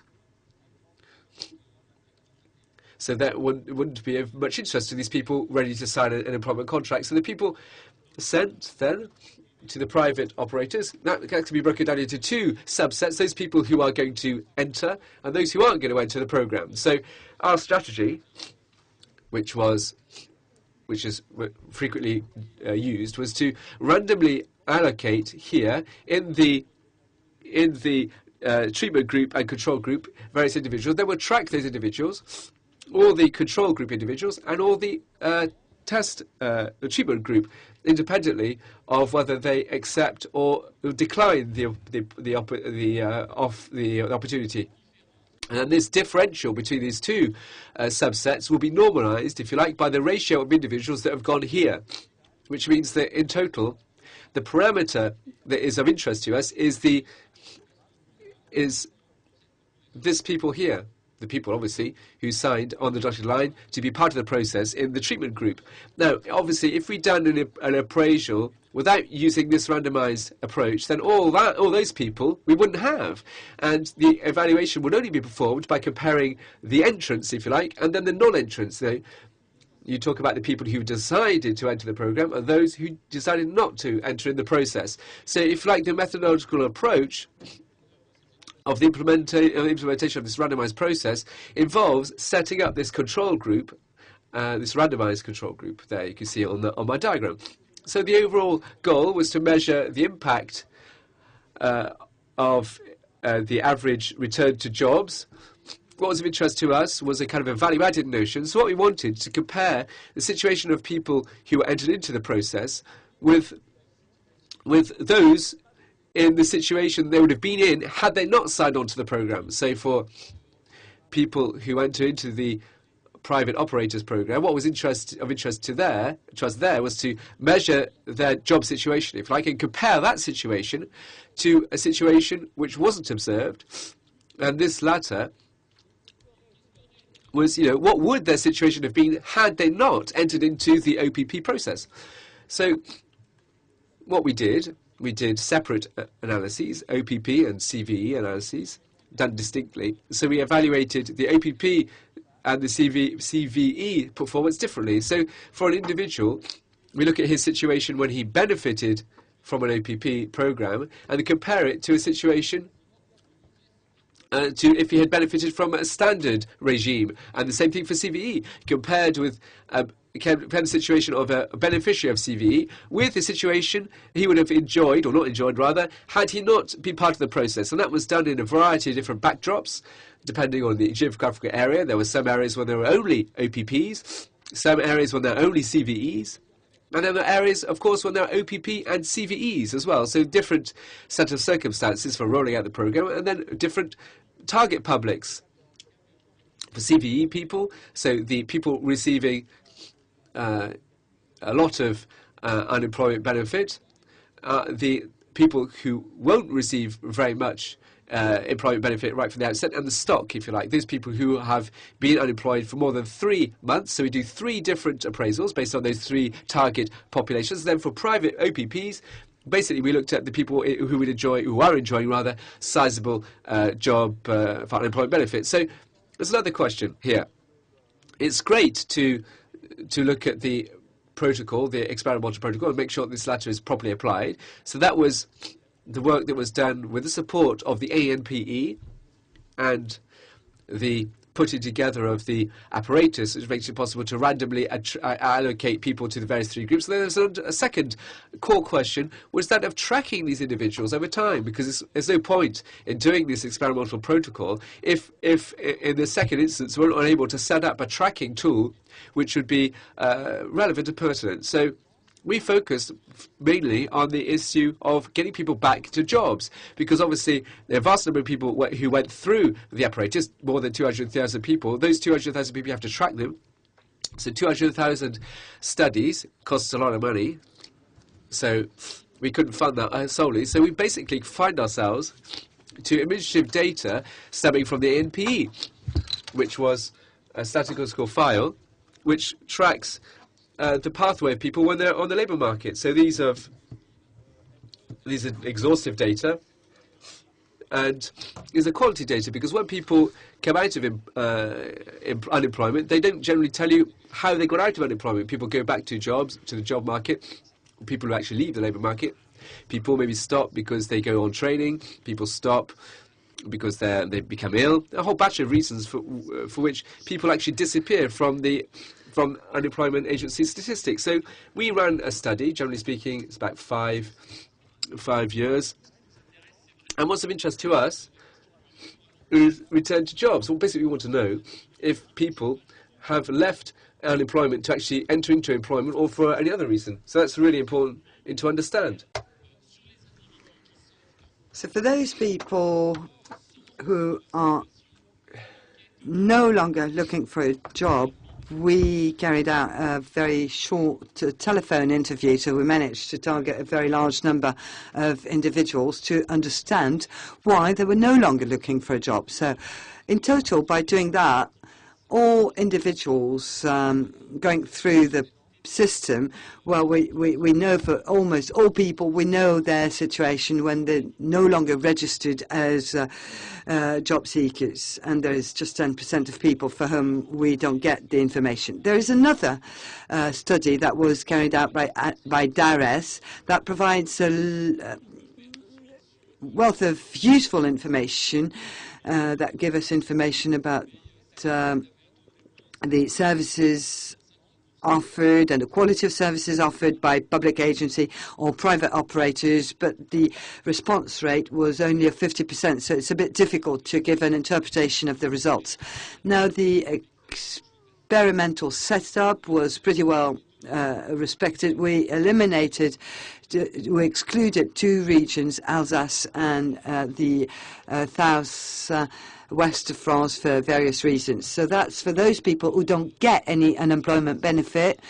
So that wouldn't be of much interest to these people ready to sign an employment contract. So the people sent then to the private operators, that can be broken down into two subsets: those people who are going to enter and those who aren't going to enter the program. So our strategy, which is frequently used, was to randomly allocate here in the treatment group and control group various individuals. Then we'll track those individuals, all the control group individuals and all the the treatment group, independently of whether they accept or decline the opportunity. And this differential between these two subsets will be normalized, if you like, by the ratio of individuals that have gone here, which means that in total, the parameter that is of interest to us is this people here, the people, obviously, who signed on the dotted line to be part of the process in the treatment group. Now, obviously, if we'd done an appraisal without using this randomized approach, then all those people we wouldn't have. And the evaluation would only be performed by comparing the entrants, if you like, and then the non-entrants. So you talk about the people who decided to enter the program and those who decided not to enter in the process. So if you like, the methodological approach of the implementation of this randomized process involves setting up this control group, this randomized control group. There you can see it on my diagram. So the overall goal was to measure the impact of the average return to jobs. What was of interest to us was a kind of a value-added notion. So what we wanted to compare the situation of people who entered into the process with those in the situation they would have been in had they not signed on to the program. So for people who enter into the private operators program, what was of interest there was to measure their job situation, if you like, and compare that situation to a situation which wasn't observed. And this latter was, what would their situation have been had they not entered into the OPP process? So what we did separate analyses, OPP and CVE analyses, done distinctly. So we evaluated the OPP and the CVE performance differently. So for an individual, we look at his situation when he benefited from an OPP program and compare it to a situation to if he had benefited from a standard regime. And the same thing for CVE, compared with the situation of a beneficiary of CVE with the situation he would have enjoyed, or not enjoyed rather, had he not been part of the process. And that was done in a variety of different backdrops, depending on the geographical area. There were some areas where there were only OPPs, some areas when there were only CVEs, and then there are areas, of course, when there are OPP and CVEs as well. So different set of circumstances for rolling out the program, and then different target publics. For CVE people, so the people receiving a lot of unemployment benefit, the people who won't receive very much employment benefit right from the outset, and the stock, if you like, those people who have been unemployed for more than 3 months. So we do 3 different appraisals based on those 3 target populations. Then for private OPPs, basically we looked at the people who are enjoying sizable job for unemployment benefit. So there's another question here. It's great to look at the protocol, the experimental protocol, and make sure that this latter is properly applied. So that was the work that was done with the support of the ANPE and the putting together of the apparatus, which makes it possible to randomly allocate people to the various three groups. And then there's a second core question, was that of tracking these individuals over time, because there's no point in doing this experimental protocol if in the second instance we're unable to set up a tracking tool which would be relevant and pertinent. So we focused mainly on the issue of getting people back to jobs, because obviously there are a vast number of people who went through the apparatus, more than 200,000 people. Those 200,000 people, you have to track them. So 200,000 studies costs a lot of money, so we couldn't fund that solely. So we basically find ourselves to administrative data stemming from the NPE, which was a statistical file which tracks the pathway of people when they're on the labour market. So these are exhaustive data, and these are quality data, because when people come out of unemployment, they don't generally tell you how they got out of unemployment. People go back to jobs, to the job market. People who actually leave the labour market. People maybe stop because they go on training. People stop because they become ill. A whole batch of reasons for which people actually disappear from unemployment agency statistics. So we ran a study, generally speaking, it's about five years. And what's of interest to us is return to jobs. Well, basically we want to know if people have left unemployment to actually enter into employment or for any other reason. So that's really important to understand. So for those people who are no longer looking for a job, we carried out a very short telephone interview, so we managed to target a very large number of individuals to understand why they were no longer looking for a job. So in total, by doing that, all individuals going through the system, well, we know for almost all people, we know their situation when they're no longer registered as job seekers, and there is just 10% of people for whom we don't get the information. There is another study that was carried out by DARES that provides a wealth of useful information that give us information about the services offered and the quality of services offered by public agency or private operators, but the response rate was only of 50%, so it's a bit difficult to give an interpretation of the results. Now, the experimental setup was pretty well respected. We excluded two regions, Alsace and the south west of France, for various reasons. So that's for those people who don't get any unemployment benefit.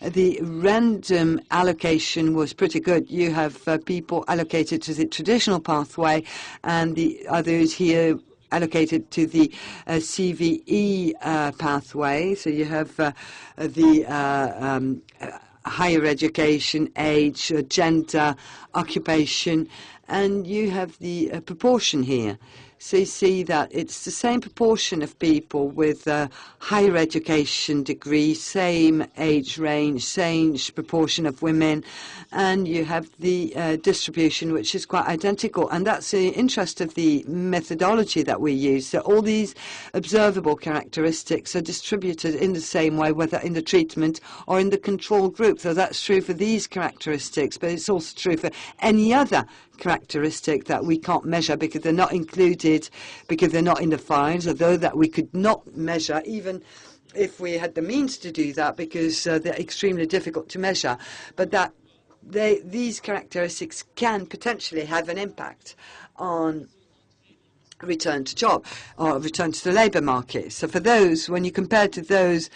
The random allocation was pretty good. You have people allocated to the traditional pathway, and the others here allocated to the CVE pathway. So you have the higher education, age, gender, occupation, and you have the proportion here. So you see that it's the same proportion of people with a higher education degree, same age range, same proportion of women, and you have the distribution, which is quite identical. And that's the interest of the methodology that we use. So all these observable characteristics are distributed in the same way, whether in the treatment or in the control group. So that's true for these characteristics, but it's also true for any other characteristic that we can't measure because they're not included, because they're not in the files, although that we could not measure even if we had the means to do that, because they're extremely difficult to measure. But that these characteristics can potentially have an impact on return to job or return to the labour market. So for those, when you compare to those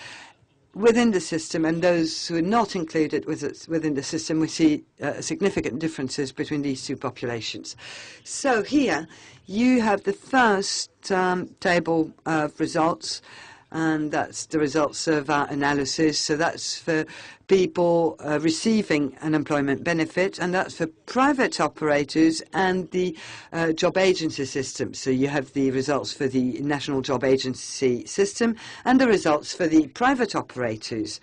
within the system and those who are not included within the system, we see significant differences between these two populations. So here you have the first table of results, and that's the results of our analysis. So that's for people receiving an employment benefit, and that's for private operators and the job agency system. So you have the results for the national job agency system and the results for the private operators.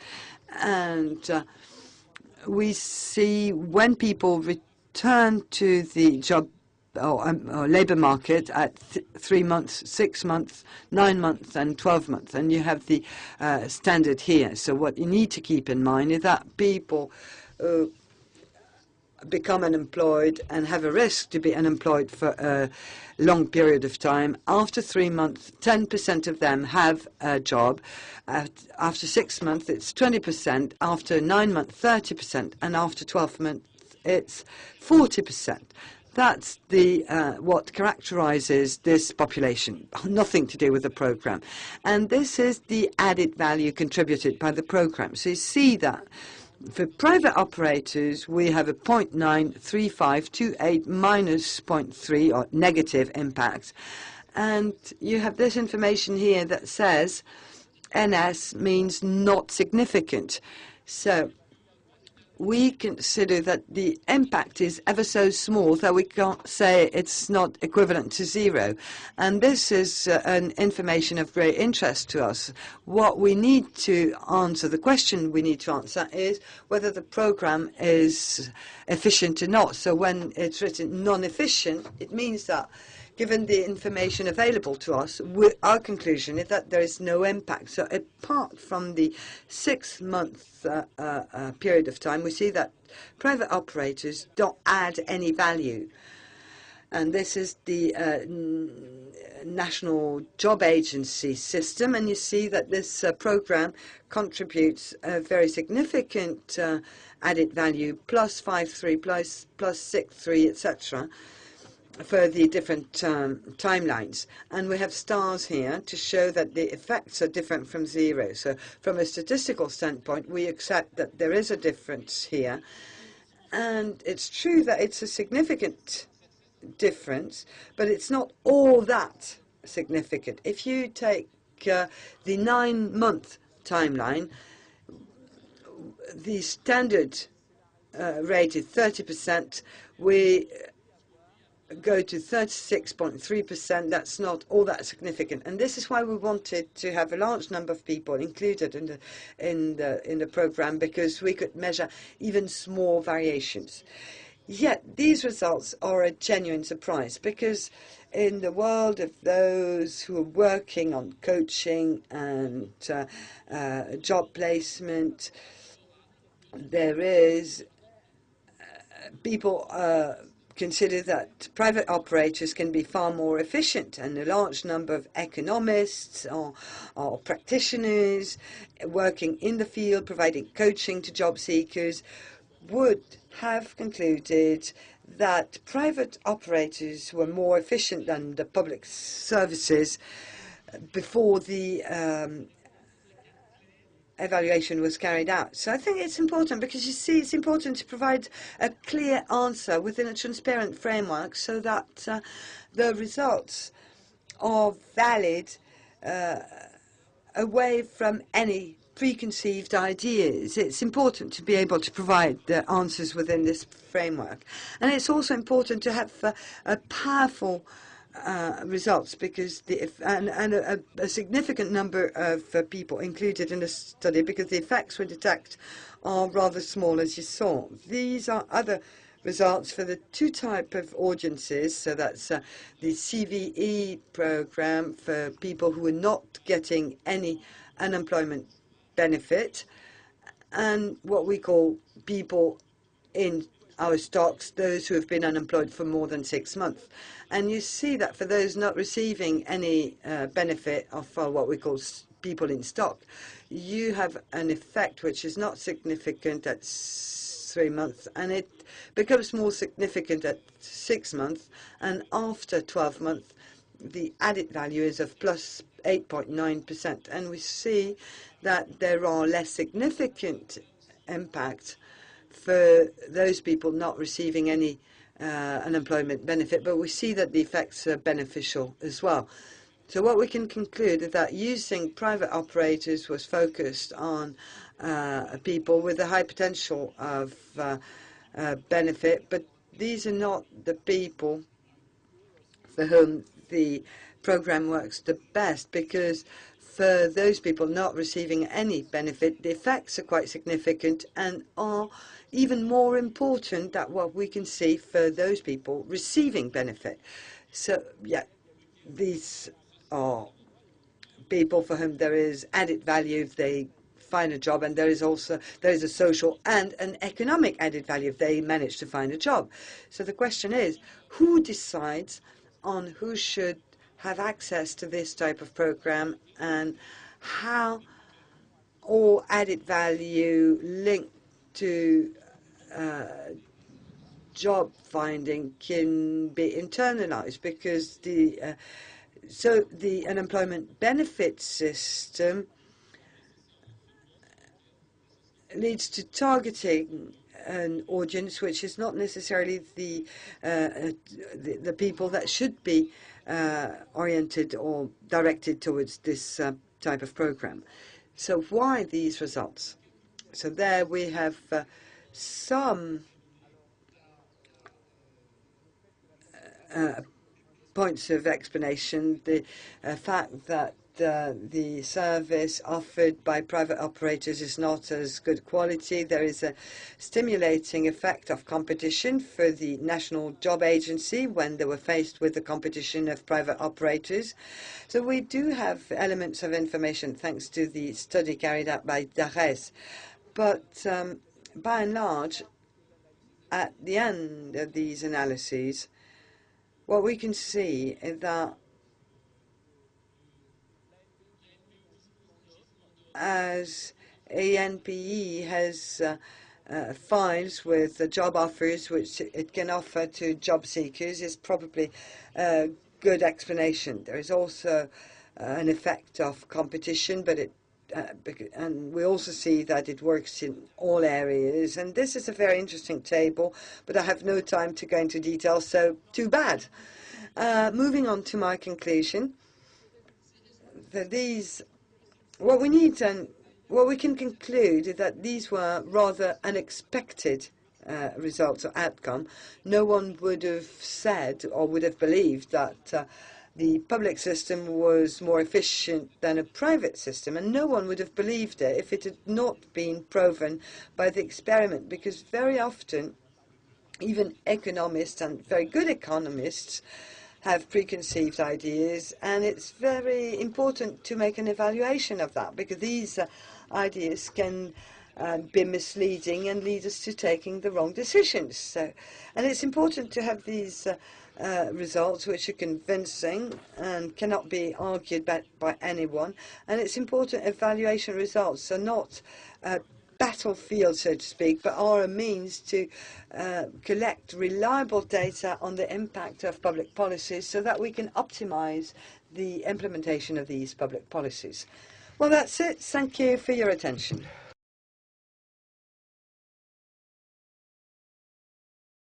And we see when people return to the job or labour market at 3 months, 6 months, 9 months, and 12 months. And you have the standard here. So what you need to keep in mind is that people become unemployed and have a risk to be unemployed for a long period of time. After 3 months, 10% of them have a job. After 6 months, it's 20%. After 9 months, 30%. And after 12 months, it's 40%. That's the what characterizes this population, nothing to do with the program. And this is the added value contributed by the program. So you see that for private operators, we have a 0.93528 minus 0.3 or negative impact. And you have this information here that says NS means not significant. So we consider that the impact is ever so small that we can't say it's not equivalent to zero. And this is an information of great interest to us. What we need to answer, the question we need to answer is whether the program is efficient or not. So when it's written non-efficient, it means that given the information available to us, our conclusion is that there is no impact. So apart from the 6 month period of time, we see that private operators don't add any value. And this is the National Job Agency system. And you see that this program contributes a very significant added value, plus 5.3, plus 6.3, etc., for the different timelines. And we have stars here to show that the effects are different from zero. So from a statistical standpoint, we accept that there is a difference here. And it's true that it's a significant difference, but it's not all that significant. If you take the 9-month timeline, the standard rate is 30%. We go to 36.3%. That's not all that significant, and this is why we wanted to have a large number of people included in the program, because we could measure even small variations. Yet these results are a genuine surprise, because in the world of those who are working on coaching and job placement, there is people consider that private operators can be far more efficient, and a large number of economists or practitioners working in the field providing coaching to job seekers would have concluded that private operators were more efficient than the public services before the evaluation was carried out. So I think it's important, because you see it's important to provide a clear answer within a transparent framework so that the results are valid away from any preconceived ideas. It's important to be able to provide the answers within this framework. And it's also important to have a powerful results, because a significant number of people included in the study, because the effects we detect are rather small, as you saw. These are other results for the two type of audiences. So that's the CVE program for people who are not getting any unemployment benefit, and what we call people in our stocks, those who have been unemployed for more than 6 months. And you see that for those not receiving any benefit of what we call people in stock, you have an effect which is not significant at 3 months, and it becomes more significant at 6 months, and after 12 months, the added value is of plus 8.9%. And we see that there are less significant impacts for those people not receiving any unemployment benefit, but we see that the effects are beneficial as well. So what we can conclude is that using private operators was focused on people with a high potential of benefit, but these are not the people for whom the program works the best, because for those people not receiving any benefit, the effects are quite significant and are even more important than what we can see for those people receiving benefit. So, yeah, these are people for whom there is added value if they find a job, and there is a social and an economic added value if they manage to find a job. So the question is, who decides on who should have access to this type of program, and how all added value linked to job finding can be internalized, because the unemployment benefit system leads to targeting an audience which is not necessarily the people that should be oriented or directed towards this type of program. So why these results? So there we have some points of explanation. The fact that the service offered by private operators is not as good quality. There is a stimulating effect of competition for the National Job Agency when they were faced with the competition of private operators. So we do have elements of information thanks to the study carried out by DARES. But by and large, at the end of these analyses, what we can see is that as ANPE has files with job offers which it can offer to job seekers, is probably a good explanation. There is also an effect of competition, but and we also see that it works in all areas. And this is a very interesting table, but I have no time to go into detail, so too bad. Moving on to my conclusion, what we need and what we can conclude is that these were rather unexpected results or outcome. No one would have said or would have believed that the public system was more efficient than a private system, and no one would have believed it if it had not been proven by the experiment, because very often even economists and very good economists have preconceived ideas, and it's very important to make an evaluation of that, because these ideas can be misleading and lead us to taking the wrong decisions. So, and it's important to have these results which are convincing and cannot be argued by anyone. And it's important evaluation results are not battlefield, so to speak, but are a means to collect reliable data on the impact of public policies so that we can optimize the implementation of these public policies. Well, that's it. Thank you for your attention.